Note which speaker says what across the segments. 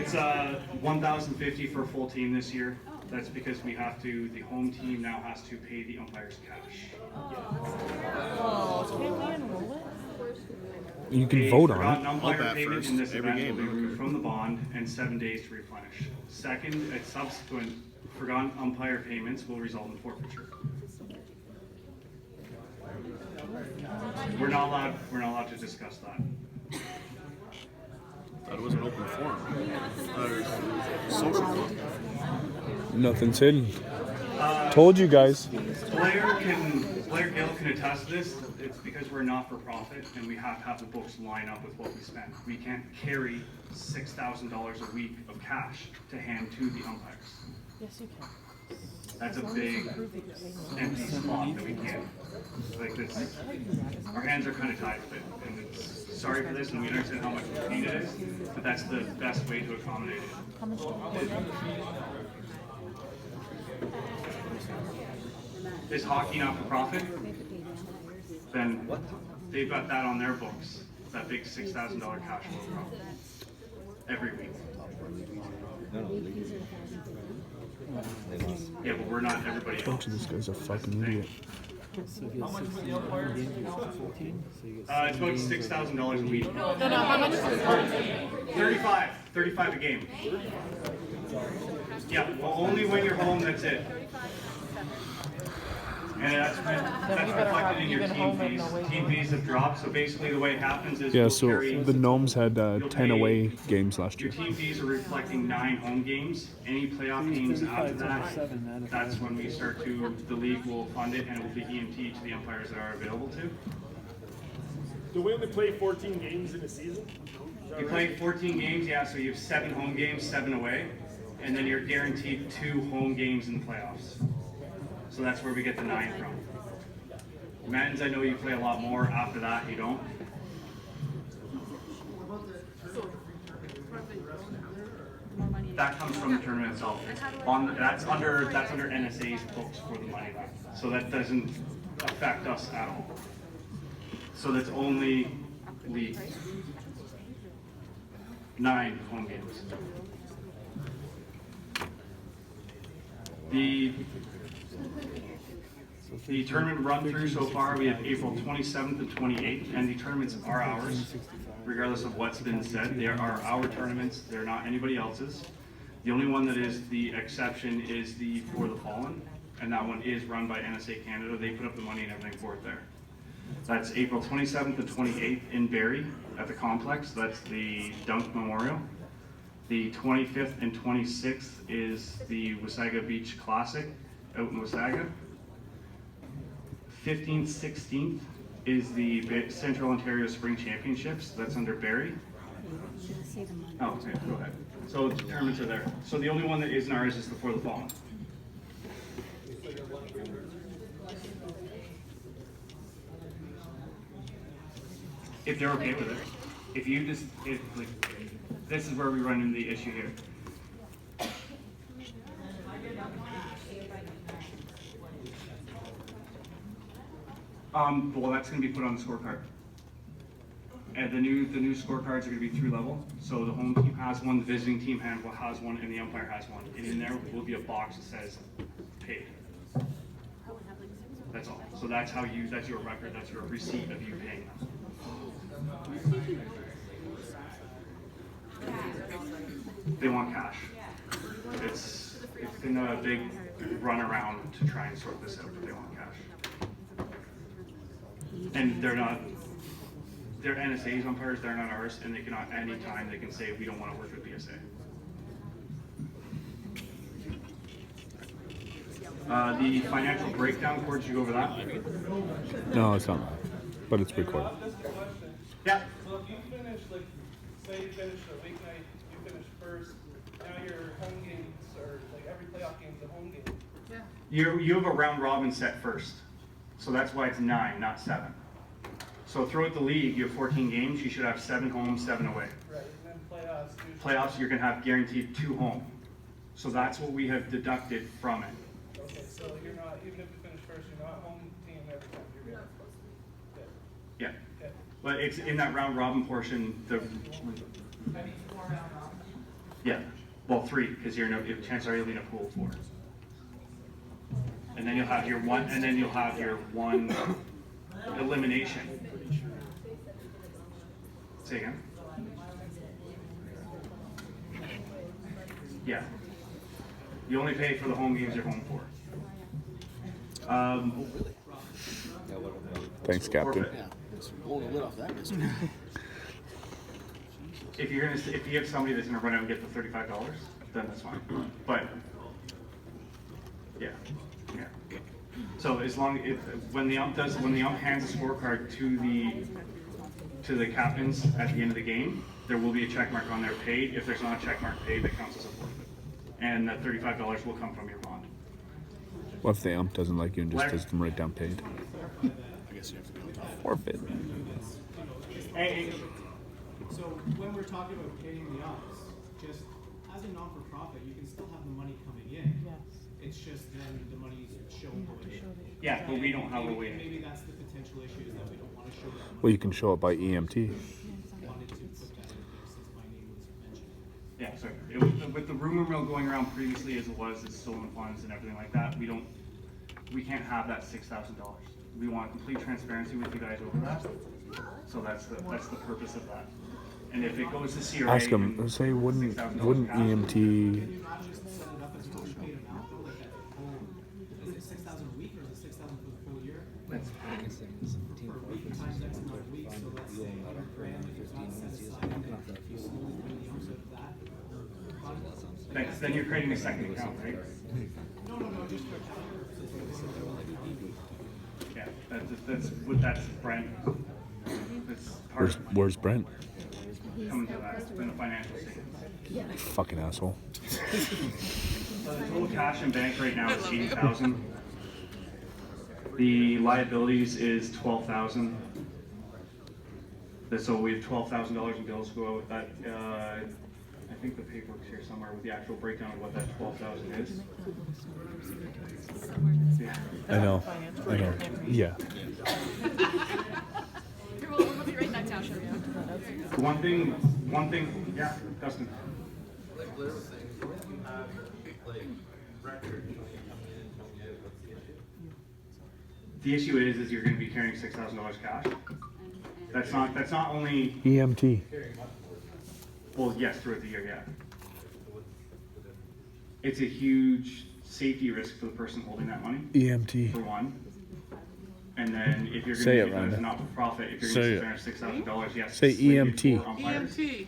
Speaker 1: It's 1,050 for a full team this year. That's because we have to. The home team now has to pay the umpires cash.
Speaker 2: Oh, can we enroll it?
Speaker 3: You can vote on
Speaker 1: An
Speaker 3: it.
Speaker 1: umpire payment
Speaker 4: first,
Speaker 1: in this
Speaker 4: every
Speaker 1: event
Speaker 4: game.
Speaker 1: will be removed from the bond and 7 days to replenish. Second, a subsequent forgotten umpire payments will result in forfeiture. We're not allowed to discuss that.
Speaker 4: Thought it was an open forum. Thought it was a social forum.
Speaker 3: Nothing's hidden. Told you guys.
Speaker 1: Blair Gill can attest to this. It's because we're not for profit and we have to have the books line up with what we spend. We can't carry $6,000 a week of cash to hand to the umpires.
Speaker 2: Yes, you can.
Speaker 1: That's a big empty spot that we can't. Like this, our hands are kind of tied with it, and it's sorry for this, and we understand how much pain it is, but that's the best way to accommodate it.
Speaker 2: How much do you
Speaker 1: Is hockey not for profit? Then they've got that on their books, that big $6,000 cash flow profit every week. Yeah, but we're not everybody else.
Speaker 3: This guy's a fucking idiot.
Speaker 5: So if you have 16 games, you have 14. So you get
Speaker 1: It's about $6,000 a week.
Speaker 2: No, how much is it?
Speaker 1: 35 a game. Yeah, well, only when you're home, that's it. And that's reflected in your team fees. Team fees have dropped, so basically the way it happens is
Speaker 3: Yeah,
Speaker 1: we'll
Speaker 3: so
Speaker 1: carry,
Speaker 3: the Gnomes had 10
Speaker 1: pay-
Speaker 3: away games last
Speaker 1: your
Speaker 3: year.
Speaker 1: team fees are reflecting 9 home games. Any playoff games after that, that's when we start to, the league will fund it and it will be EMT to the umpires that are available to.
Speaker 6: Do we only play 14 games in a season?
Speaker 1: You play 14 games, yeah, so you have 7 home games, 7 away, and then you're guaranteed 2 home games in the playoffs. So that's where we get the 9 from. Mountains, I know you play a lot more. After that, you don't. That comes from the tournament itself. That's under NSA's books for the money left. So that doesn't affect us at all. So that's only league. 9 home games. The tournament run through so far, we have April 27th and 28th, and the tournaments are ours, regardless of what's been said. They are our tournaments, they're not anybody else's. The only one that is the exception is the For the Fallen, and that one is run by NSA Canada. They put up the money and everything for it there. That's April 27th and 28th in Barrie at the complex. That's the Dunk Memorial. The 25th and 26th is the Wasaga Beach Classic out in Wasaga. 15th, 16th is the Central Ontario Spring Championships. That's under Barrie. Oh, okay, go ahead. So the tournaments are there. So the only one that isn't ours is the For the Fallen. If they're okay with it. If this is where we run into the issue here. Well, that's going to be put on the scorecard. And the new scorecards are going to be 3 level. So the home team has one, the visiting team has one, and the umpire has one. And in there will be a box that says paid. That's all. So that's that's your record, that's your receipt of you paying them. They want cash. It's been a big run around to try and sort this out, but they want cash. And they're NSA's umpires, they're not ours, and they cannot, any time they can say, we don't want to work with BSA. The financial breakdown, Cord, did you go over that?
Speaker 3: No, it's not. But it's recorded.
Speaker 1: Yeah.
Speaker 6: So if you finish, say you finish a weeknight, you finish first, now your home games are, every playoff game's a home game.
Speaker 1: You have a round robin set first. So that's why it's 9, not 7. So throughout the league, you have 14 games, you should have 7 home, 7 away.
Speaker 6: Right, and then playoffs.
Speaker 1: Playoffs, you're going to have guaranteed 2 home. So that's what we have deducted from it.
Speaker 6: Okay, so you're not, even if you finish first, you're not home team every time, you're good.
Speaker 1: Yeah.
Speaker 6: Okay.
Speaker 1: But it's in that round robin portion, Yeah, well, 3, because chances are you'll be in a pool of 4. And then you'll have your one elimination. Say again? Yeah. You only pay for the home games you're home for.
Speaker 3: Thanks, Captain.
Speaker 1: Forfeit.
Speaker 4: Yeah, it's blowing the lid off that mystery.
Speaker 1: If you have somebody that's gonna run out and get the $35, then that's fine. But yeah. So as long when the ump hands a scorecard to the captains at the end of the game, there will be a check mark on there paid. If there's not a check mark paid, that counts as a forfeit, and that $35 will come from your bond.
Speaker 3: What if the ump doesn't like you and just does them right down paid?
Speaker 4: I guess you have to be on top.
Speaker 3: Forfeit.
Speaker 1: Hey,
Speaker 7: So when we're talking about paying the umps, just as a non-for-profit, you can still have the money coming in.
Speaker 2: Yes.
Speaker 7: It's just then the money's shown the way.
Speaker 1: yeah, but we don't have a way.
Speaker 7: Maybe that's the potential issue, is that we don't want to show that money.
Speaker 3: Well, you can show it by EMT.
Speaker 7: Wanted to put that in there since my name was mentioned.
Speaker 1: Yeah, so with the rumor mill going around previously as it was, as stolen funds and everything like that, we can't have that $6,000. We want complete transparency with you guys over that. So that's the purpose of that. And if it goes to CRA,
Speaker 3: Ask them.
Speaker 1: and
Speaker 3: Say, wouldn't
Speaker 1: $6,000 cash,
Speaker 3: EMT?
Speaker 7: Can you not just set it up as a prepaid amount though, like that whole, is it 6,000 a week or is it 6,000 for the full year?
Speaker 1: That's
Speaker 7: For a week times X amount of weeks, so let's say $100,000 that you've got set aside, and then you slowly pay the umps out of that. fund.
Speaker 1: then you're creating a second account, right?
Speaker 7: No, just for calendar purposes.
Speaker 1: Yeah, that's Brent. That's part of
Speaker 3: Where's Brent?
Speaker 1: coming to that. It's been a financial statement.
Speaker 3: Fucking asshole.
Speaker 1: So the total cash in bank right now is 80,000. The liabilities is 12,000. So we have $12,000 in bills to go out with that. I think the paperwork's here somewhere with the actual breakdown of what that 12,000 is. Yeah.
Speaker 3: I know. Yeah.
Speaker 8: Here, we'll be right back down, show you.
Speaker 1: One thing, yeah, Dustin.
Speaker 9: Like little things, when you have like records coming in and coming out, what's the issue?
Speaker 1: The issue is you're going to be carrying $6,000 cash. That's not only,
Speaker 3: EMT.
Speaker 1: well, yes, throughout the year, yeah. It's a huge safety risk for the person holding that money, for
Speaker 3: EMT.
Speaker 1: one. And then if you're
Speaker 3: Say
Speaker 1: going
Speaker 3: it,
Speaker 1: to, as a
Speaker 3: Rhonda.
Speaker 1: not-for-profit, if you're
Speaker 3: Say
Speaker 1: going to spend $6,000, yes.
Speaker 3: Say
Speaker 1: slated
Speaker 3: EMT.
Speaker 1: for umpires.
Speaker 8: Write a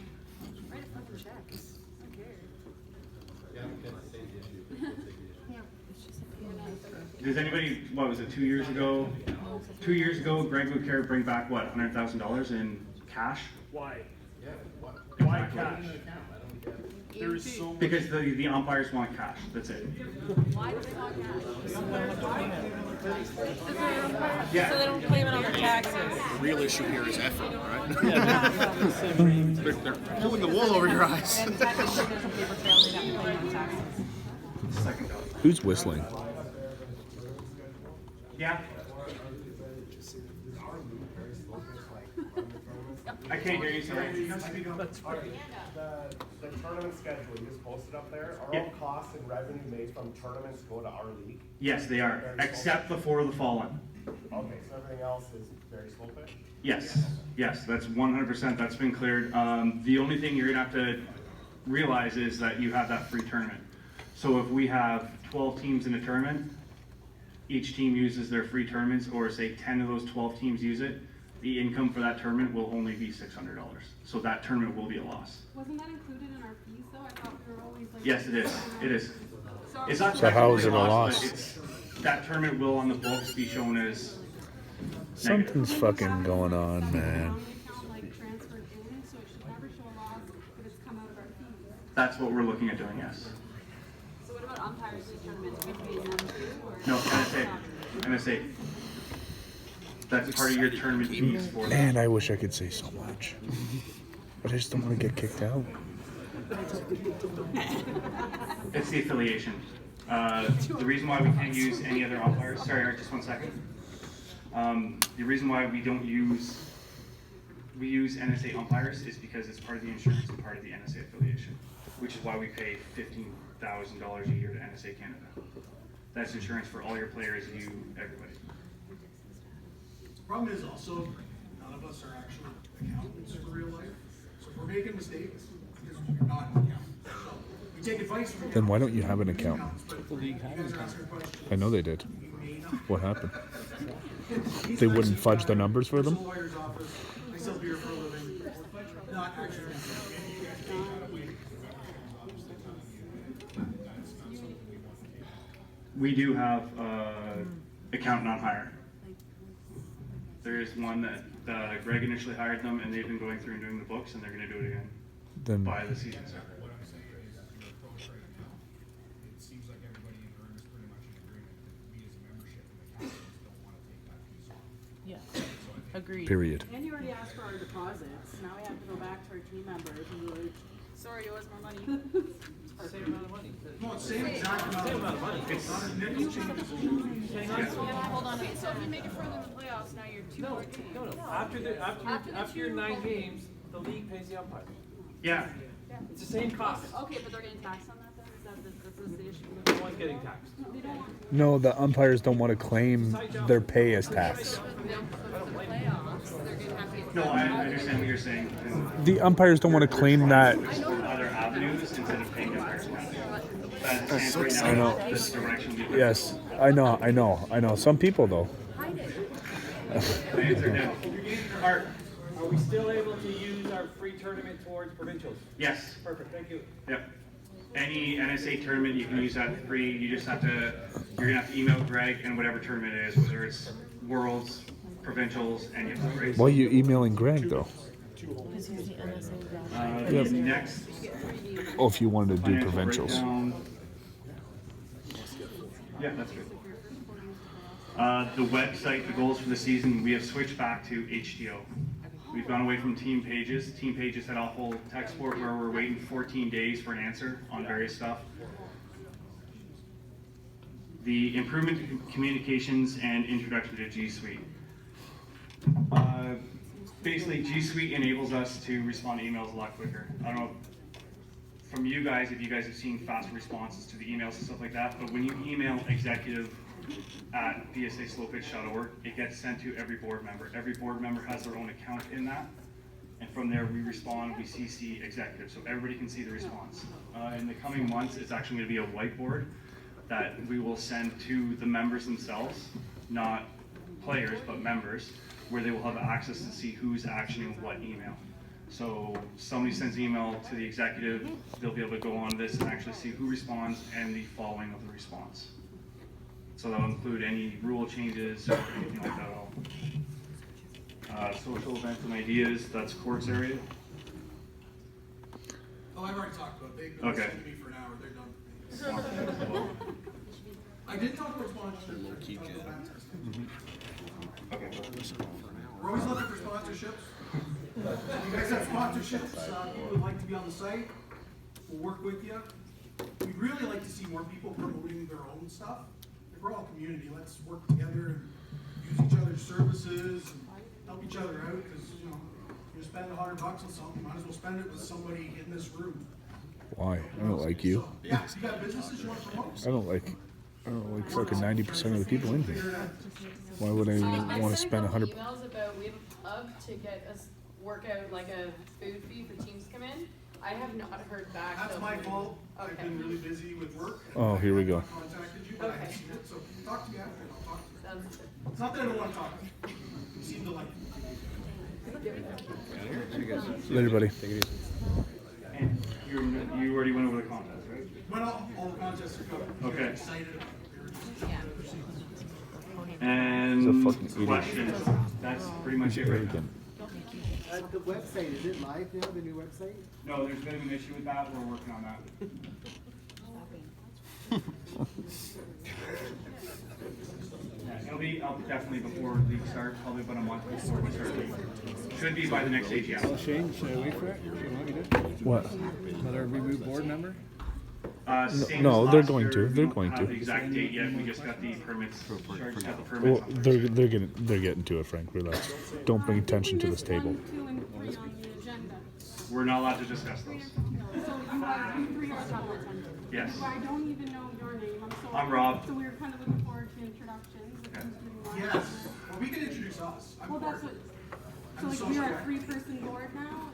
Speaker 8: fucking check. Who cares?
Speaker 9: Yeah, because the safety issue.
Speaker 1: Does anybody, what was it, 2 years ago? 2 years ago, Greg would bring back, what, $100,000 in cash?
Speaker 6: Why?
Speaker 9: Yeah, what?
Speaker 6: Why cash?
Speaker 4: There is so much.
Speaker 1: Because the umpires want cash, that's it.
Speaker 8: Why do they want cash?
Speaker 1: Yeah.
Speaker 2: So they don't claim it on their taxes.
Speaker 4: The real issue here is effort, all right? they're pulling the wool over your eyes.
Speaker 2: And technically, there's a paper trail they have to claim on taxes.
Speaker 1: Second dollar.
Speaker 3: Who's whistling?
Speaker 1: Yeah. I can't hear you, sorry.
Speaker 10: The tournament schedule you just posted up there, are
Speaker 1: Yeah.
Speaker 10: all costs and revenue made from tournaments go to our league?
Speaker 1: Yes, they are, except the For the Fallen.
Speaker 10: Okay, so everything else is very slow pitch?
Speaker 1: Yes, that's 100%, that's been cleared. The only thing you're gonna have to realize is that you have that free tournament. So if we have 12 teams in a tournament, each team uses their free tournaments, or say 10 of those 12 teams use it, the income for that tournament will only be $600. So that tournament will be a loss.
Speaker 8: Wasn't that included in our fees though? I thought we were always like.
Speaker 1: Yes, it is, it is.
Speaker 8: So
Speaker 1: It's not
Speaker 3: So how is
Speaker 1: technically
Speaker 3: it a
Speaker 1: but
Speaker 3: loss?
Speaker 1: it's- That tournament will on the books be shown as negative.
Speaker 3: Something's fucking going on, man.
Speaker 8: Account, like, transferred in, so it should never show a loss if it's come out of our fees.
Speaker 1: That's what we're looking at doing, yes.
Speaker 8: So what about umpires for tournaments? We pay them too, or?
Speaker 1: No, MSA. That's part of your tournament fees for that.
Speaker 3: Man, I wish I could say so much. But I just don't want to get kicked out.
Speaker 1: It's the affiliation. The reason why we can't use any other umpires, sorry, Art, just 1 second. The reason why we don't use we use NSA umpires is because it's part of the insurance and part of the NSA affiliation, which is why we pay $15,000 a year to NSA Canada. That's insurance for all your players, you, everybody.
Speaker 11: Problem is also, none of us are actual accountants for real life. So if we're making mistakes, because we're not an accountant. So we take advice from
Speaker 3: Then why don't you have an account?
Speaker 11: accountants, but you guys are asking questions.
Speaker 3: I know they did.
Speaker 11: We may not.
Speaker 3: What happened?
Speaker 11: He's
Speaker 3: They
Speaker 11: an
Speaker 3: wouldn't
Speaker 11: IT
Speaker 3: fudge the
Speaker 11: guy.
Speaker 3: numbers for them?
Speaker 11: There's a lawyer's office. I sell beer for a living. Not actually.
Speaker 1: We do have accountant on hire. There is one that Greg initially hired them, and they've been going through and doing the books, and they're going to do it again
Speaker 3: Then
Speaker 1: by the season start.
Speaker 11: What I'm saying is, your approach right now, it seems like everybody in the room is pretty much in agreement that we as a membership and the captains don't want to take that piece on.
Speaker 2: Yeah. Agreed.
Speaker 3: period.
Speaker 8: And you already asked for our deposits, now we have to go back to our team members and be like, sorry, you owe us more money.
Speaker 7: Same amount of money.
Speaker 11: No, it's same exact amount
Speaker 7: Same amount of money.
Speaker 11: It's not a nickel changes.
Speaker 8: Hold on, okay, so if you make it further in the playoffs, now you're two more games.
Speaker 7: No. After your 9 games, the league pays the umpire.
Speaker 1: Yeah,
Speaker 7: It's the same cost.
Speaker 8: Okay, but they're getting taxed on that then, is that the issue?
Speaker 7: No one's getting taxed.
Speaker 8: They don't,
Speaker 3: No, the umpires don't want to claim their pay as tax.
Speaker 8: for the playoffs, they're gonna have to get.
Speaker 1: no, I understand what you're saying. And
Speaker 3: The umpires don't want to claim that.
Speaker 1: other avenues instead of paying umpires. As it stands right
Speaker 3: I
Speaker 1: now,
Speaker 3: know.
Speaker 1: this direction we went.
Speaker 3: Yes, I know. Some people though.
Speaker 1: The answer no. Art,
Speaker 7: Are we still able to use our free tournament towards provincials?
Speaker 1: yes.
Speaker 7: Perfect, thank you.
Speaker 1: Yep. Any NSA tournament, you can use that for free. You just have to, you're gonna have to email Greg and whatever tournament it is, whether it's Worlds, Provincials, and you have to raise.
Speaker 3: Why are you emailing Greg though?
Speaker 2: Because he's the NSA guy.
Speaker 3: Yep.
Speaker 1: Next.
Speaker 3: Oh, if you wanted to do
Speaker 1: financial
Speaker 3: provincials.
Speaker 1: breakdown. Yeah, that's good. The website, the goals for the season, we have switched back to HDO. We've gone away from team pages. Team pages had awful tech support where we're waiting 14 days for an answer on various stuff. The improvement to communications and introduction to G Suite. Basically, G Suite enables us to respond to emails a lot quicker. I don't know from you guys if you guys have seen faster responses to the emails and stuff like that, but when you email executive at bsaslowpitch.org, it gets sent to every board member. Every board member has their own account in that, and from there we respond, we CC executive, so everybody can see the response. In the coming months, it's actually going to be a whiteboard that we will send to the members themselves, not players, but members, where they will have access to see who's actioning what email. So somebody sends an email to the executive, they'll be able to go on this and actually see who responds and the following of the response. So that'll include any rule changes or anything like that at all. Social events and ideas, that's courts area.
Speaker 11: Oh, I've already talked about it. They've
Speaker 1: Okay.
Speaker 11: been to me for an hour, they're done. for me. I did talk about sponsorship.
Speaker 1: Okay.
Speaker 11: We're always looking for sponsorships. If you guys have sponsorships, people would like to be on the site, we'll work with you. We'd really like to see more people promoting their own stuff. If we're all community, let's work together and use each other's services and help each other out, because, you know, you spend $100 on something, might as well spend it with somebody in this room.
Speaker 3: Why? I don't like you.
Speaker 11: So, yeah, if you got businesses you want to promote.
Speaker 3: I don't like fucking 90% of the people in here. Why would I want to spend 100?
Speaker 8: Emails about, we have a pub to get us, work out like a food fee for teams to come in. I have not heard back.
Speaker 11: That's
Speaker 8: so-
Speaker 11: my fault. I've
Speaker 8: Okay.
Speaker 11: been really busy with work.
Speaker 3: Oh, here we go.
Speaker 11: I contacted you, but I haven't
Speaker 8: Okay.
Speaker 11: seen it, so talk to me after and I'll talk to you.
Speaker 8: Sounds good.
Speaker 11: It's not that I don't want to talk. You seem to like it.
Speaker 3: Later, buddy.
Speaker 1: And you already went over the contest, right?
Speaker 11: When all the contests are covered.
Speaker 1: Okay.
Speaker 11: They're excited about it. They were just-
Speaker 1: And
Speaker 3: He's a fucking idiot.
Speaker 1: questions, that's pretty much it right now.
Speaker 3: Again.
Speaker 5: The website, is it live now, the new website?
Speaker 1: No, there's a bit of an issue with that, we're working on that. Yeah, it'll be up definitely before league starts, probably about a month before we start league. Should be by the next AGM.
Speaker 5: Shane, should I wait for it? Should I want me to?
Speaker 3: What?
Speaker 5: Another reboot board member?
Speaker 1: Same
Speaker 3: No,
Speaker 1: as
Speaker 3: they're
Speaker 1: last
Speaker 3: going
Speaker 1: year,
Speaker 3: to.
Speaker 1: we
Speaker 3: They're
Speaker 1: don't
Speaker 3: going
Speaker 1: have
Speaker 3: to.
Speaker 1: the exact date yet, we just got the permits, Sharks got the
Speaker 3: Well,
Speaker 1: permits.
Speaker 3: they're getting to it, Frank. Relax. Don't bring attention to this table.
Speaker 1: We're not allowed to discuss those.
Speaker 12: So you three are separate entities.
Speaker 1: Yes.
Speaker 12: I don't even know your name. I'm sorry.
Speaker 1: I'm Rob.
Speaker 12: So we were kind of looking forward to introductions. If who's doing what.
Speaker 11: Yes, well, we can introduce us.
Speaker 12: Well, that's what, so like
Speaker 11: so
Speaker 12: we're
Speaker 11: sorry.
Speaker 12: a three-person board now?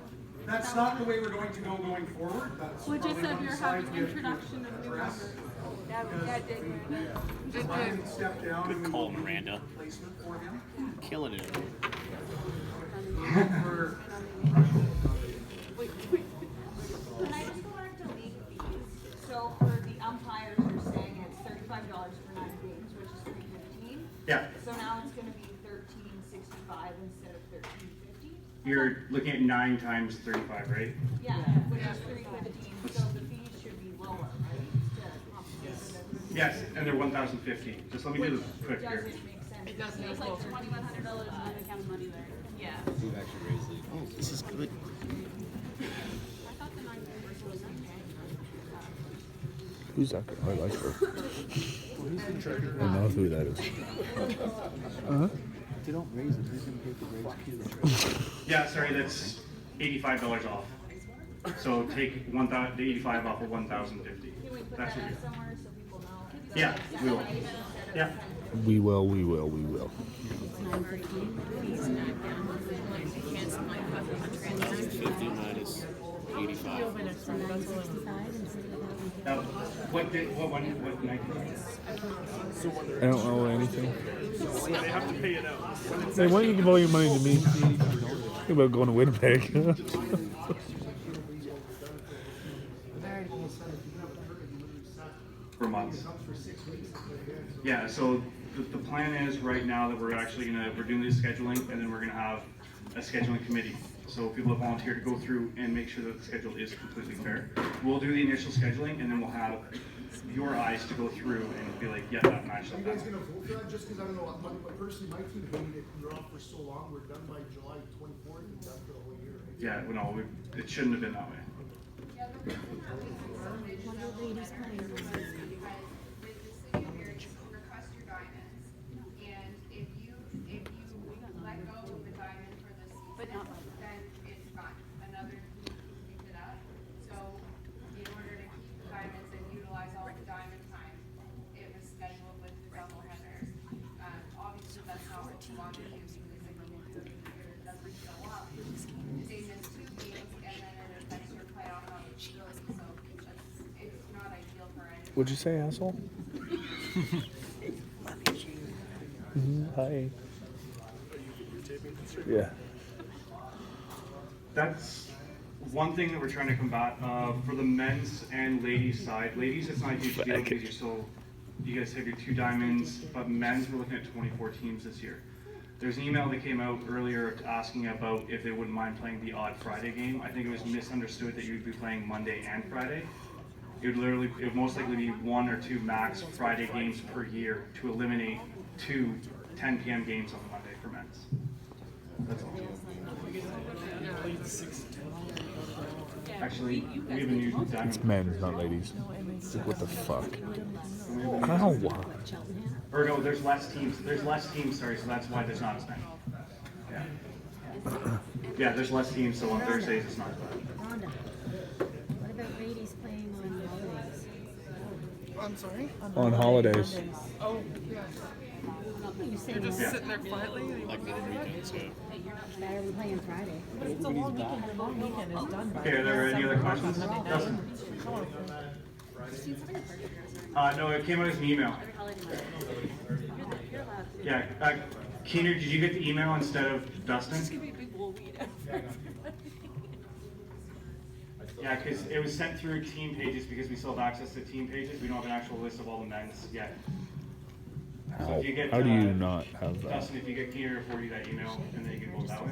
Speaker 11: That's not the way we're going to go going forward. That's
Speaker 12: Well, it just
Speaker 11: probably
Speaker 12: said
Speaker 11: one of
Speaker 12: we
Speaker 11: the
Speaker 12: were
Speaker 11: slides
Speaker 12: having
Speaker 11: we have to
Speaker 12: introduction of new
Speaker 11: address.
Speaker 12: members.
Speaker 11: Ryan stepped down.
Speaker 4: Good
Speaker 11: and we
Speaker 4: call,
Speaker 11: will make a
Speaker 4: Miranda.
Speaker 11: Replacement for him.
Speaker 4: Killing it.
Speaker 11: For-
Speaker 2: Can I just go back to league fees? So for the umpires, you're saying it's $35 for 9 games, which is $3.15.
Speaker 1: Yeah.
Speaker 2: So now it's gonna be $13.65 instead of $13.50?
Speaker 1: You're looking at 9 times 35, right?
Speaker 2: Yeah, which is $3.15, so the fees should be lower, right? To compensate for the.
Speaker 1: Yes, and they're 1,050. Just let me do this quick here.
Speaker 2: Doesn't make sense.
Speaker 12: It does
Speaker 2: Feels
Speaker 12: make
Speaker 2: like
Speaker 12: closer.
Speaker 2: $2,100
Speaker 12: And then the county money there.
Speaker 2: Yeah.
Speaker 7: We've actually raised the.
Speaker 4: Oh, this is good.
Speaker 12: I thought the 9 games was okay.
Speaker 3: Who's that guy? I like her. I know who that is. Uh-huh.
Speaker 7: If they don't raise it, who's gonna pay for raise too?
Speaker 1: Yeah, sorry, that's $85 off. So take 1,000, the 85 off of 1,050.
Speaker 2: Can we put
Speaker 1: That's
Speaker 2: that
Speaker 1: what
Speaker 2: out somewhere so people know?
Speaker 1: Yeah, we will. Yeah.
Speaker 3: We will, we will, we will.
Speaker 4: -85.
Speaker 1: Now, what night?
Speaker 3: I don't know anything.
Speaker 6: They have to pay it out.
Speaker 3: Hey, why don't you give all your money to me? Think about going to Winnipeg.
Speaker 1: For months. Yeah, so the plan is right now that we're actually we're doing the scheduling, and then we're gonna have a scheduling committee. So people have volunteered to go through and make sure that the schedule is completely fair. We'll do the initial scheduling, and then we'll have your eyes to go through and be like, yeah, that matched
Speaker 11: Are
Speaker 1: up.
Speaker 11: you guys gonna vote for that? Just because I don't know, personally, my team hated it. We were off for so long. We're done by July 24th and done for the whole year. Right?
Speaker 1: Yeah, well, no, it shouldn't have been that way.
Speaker 8: Yeah, the reason that we because with the city of Erie, you request your diamonds, and if you let go of the diamond for the season, then it's gone. Another team picked it up. So in order to keep the diamonds and utilize all the diamond time, it was scheduled with the double headers. Obviously, that's not what you want to do, because if it doesn't show up, they miss 2 games, and then it affects your playoff eligibility. So it's not ideal for anyone.
Speaker 3: What'd you say, asshole? Hi. Yeah.
Speaker 1: That's one thing that we're trying to combat for the men's and ladies side. Ladies, it's not a huge deal because you guys have your 2 diamonds, but men's, we're looking at 24 teams this year. There's an email that came out earlier asking about if they wouldn't mind playing the odd Friday game. I think it was misunderstood that you'd be playing Monday and Friday. It would most likely be 1 or 2 max Friday games per year to eliminate 2 10 p.m. games on Monday for men's. That's all. Actually, we have a new diamond.
Speaker 3: It's men, not ladies. Like, what the fuck? Ow.
Speaker 1: Or no, there's less teams. There's less teams, sorry, so that's why there's not as many. Yeah. Yeah, there's less teams, so on Thursdays it's not as bad.
Speaker 13: Rhonda, what about ladies playing on holidays?
Speaker 2: I'm sorry?
Speaker 3: On holidays.
Speaker 2: Oh, yeah.
Speaker 13: You said
Speaker 2: You're just
Speaker 1: Yeah.
Speaker 2: sitting there quietly?
Speaker 4: Like the weekends, yeah.
Speaker 13: better than playing Friday.
Speaker 2: But it's a long weekend, the long weekend is done by.
Speaker 1: Okay, are there any other questions? Dustin? No, it came out as an email. Yeah, Keener, did you get the email instead of Dustin? Yeah, because it was sent through team pages because we still have access to team pages. We don't have an actual list of all the men's yet. So if you get,
Speaker 3: How do you not have that?
Speaker 1: Dustin, if you get Keener to forward you that email, and then you can vote that way.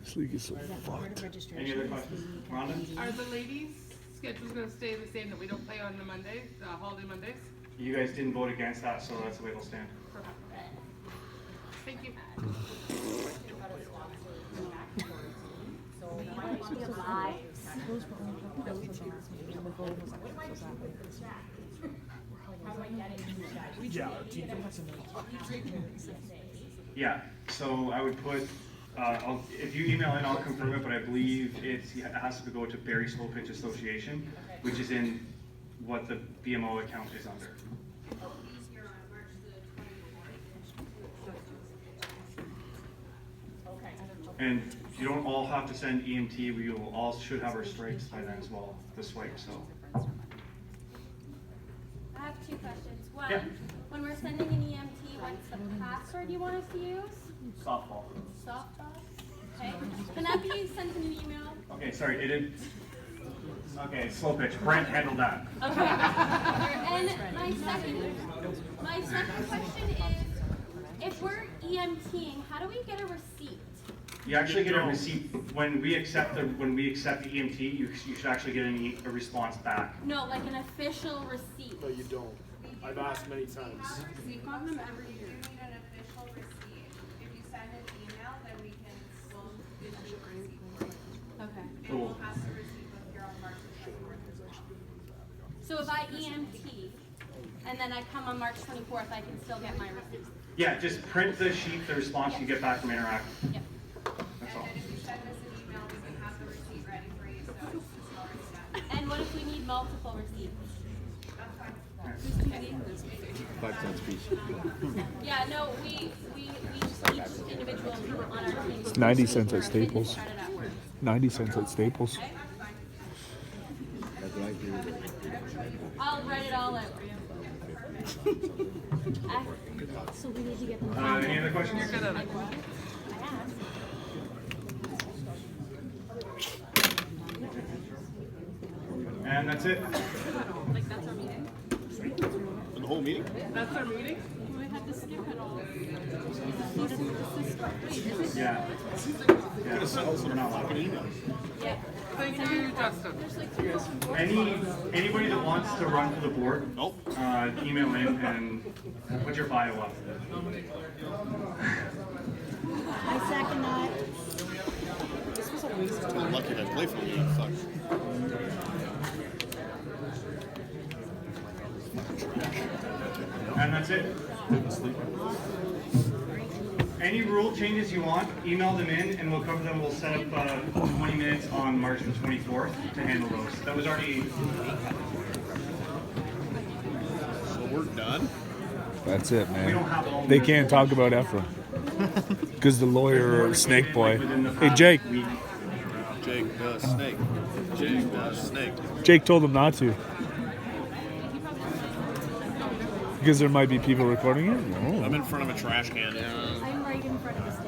Speaker 3: This league is so fucked.
Speaker 1: Any other questions? Rhonda?
Speaker 12: Are the ladies' schedules gonna stay the same, that we don't play on the Mondays, holiday Mondays?
Speaker 1: You guys didn't vote against that, so that's the way it'll stand.
Speaker 12: Perfect. Thank you.
Speaker 1: Yeah, so I would put if you email in, I'll confirm it, but I believe it has to go to Barrie Slow Pitch Association, which is in what the BMO account is under. And you don't all have to send EMT, we will all should have our stripes by then as well, the swipe, so.
Speaker 14: I have two questions. One,
Speaker 1: Yeah.
Speaker 14: when we're sending an EMT, what's the password you want us to use?
Speaker 1: Softball.
Speaker 14: Softball? Okay. Can that be sent in an email?
Speaker 1: Okay, sorry, okay, slow pitch, Brent handled that.
Speaker 14: Okay. And my second question is, if we're EMTing, how do we get a receipt?
Speaker 1: You actually get a receipt, when we accept the EMT, you should actually get a response back.
Speaker 14: No, like an official receipt.
Speaker 10: No, you don't. I've asked many times.
Speaker 8: We've got them every year. We need an official receipt. If you send an email, then we can still issue a receipt for you.
Speaker 14: Okay.
Speaker 8: And we'll have the receipt with your on March 24th as well.
Speaker 14: So if I EMT, and then I come on March 24th, I can still get my receipt?
Speaker 1: Yeah, just print the sheet, the response you get back from Interact.
Speaker 14: Yep.
Speaker 1: That's all.
Speaker 8: And then if you send us an email, we can have the receipt ready for you, so it's already done.
Speaker 14: And what if we need multiple receipts?
Speaker 8: That's fine.
Speaker 14: Okay.
Speaker 4: 5 cents piece.
Speaker 14: Yeah, no, we each individual on our team.
Speaker 3: It's 90 cents at
Speaker 14: for
Speaker 3: Staples.
Speaker 14: credit at work.
Speaker 3: 90 cents at Staples.
Speaker 14: Okay?
Speaker 4: That's what I agree with.
Speaker 14: I'll write it all out for you.
Speaker 13: So we need to get them.
Speaker 1: Any other questions?
Speaker 12: You're good at it.
Speaker 13: I asked.
Speaker 1: And that's it.
Speaker 14: Like, that's our meeting?
Speaker 4: The whole meeting?
Speaker 12: That's our meeting?
Speaker 14: We had to skip it all.
Speaker 1: Yeah. We're not allowed.
Speaker 14: Yeah.
Speaker 12: Thank you, Justin.
Speaker 1: Anybody that wants to run for the board, email in and put your bio up.
Speaker 13: I second that.
Speaker 4: I'm lucky to play for you. Fuck.
Speaker 1: And that's it. Any rule changes you want, email them in and we'll cover them. We'll set up 20 minutes on March the 24th to handle those. That was already...
Speaker 4: So we're done?
Speaker 3: That's it,
Speaker 1: We don't have all
Speaker 3: man. They can't talk about Ephraim. Because the lawyer or snake boy. Hey, Jake.
Speaker 4: Jake does snake. Jake does snake.
Speaker 3: Jake told him not to. Because there might be people recording it? No.
Speaker 4: I'm in front of a trash can.
Speaker 13: I'm right in front of the stage.